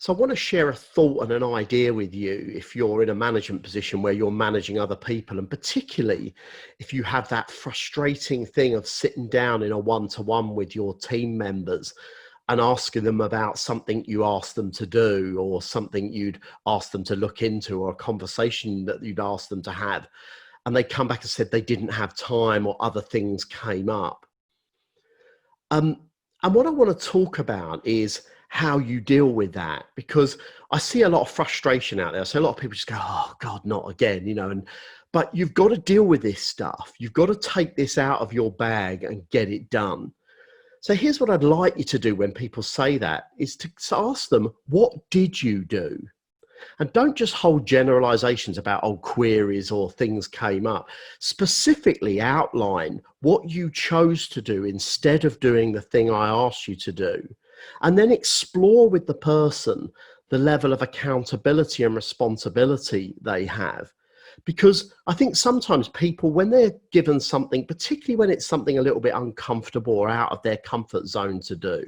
So I want to share a thought and an idea with you if you're in a management position where you're managing other people, and particularly if you have that frustrating thing of sitting down in a one-to-one with your team members and asking them about something you asked them to do, or something you'd asked them to look into, or a conversation that you'd asked them to have, and they come back and said they didn't have time or other things came up. Um, and what I want to talk about is how you deal with that, because I see a lot of frustration out there. So a lot of people just go, "Oh God, not again," but you've got to deal with this stuff. You've got to take this out of your bag and get it done. So here's what I'd like you to do when people say that, is to ask them, what did you do? And don't just hold generalizations about old queries or things came up. Specifically outline what you chose to do instead of doing the thing I asked you to do. And then explore with the person the level of accountability and responsibility they have. Because I think sometimes people, when they're given something, particularly when it's something a little bit uncomfortable or out of their comfort zone to do,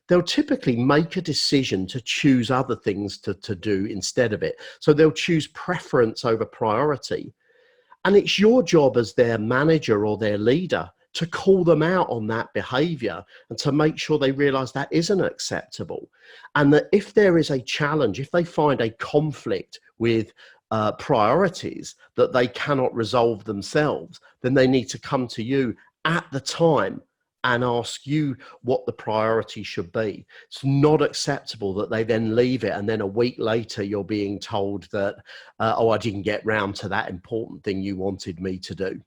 they'll typically make a decision to choose other things to do instead of it. So they'll choose preference over priority. And it's your job as their manager or their leader to call them out on that behavior and to make sure they realize that isn't acceptable. And that if there is a challenge, if they find a conflict with priorities that they cannot resolve themselves, then they need to come to you at the time and ask you what the priority should be. It's not acceptable that they then leave it and then a week later you're being told that, oh, I didn't get round to that important thing you wanted me to do.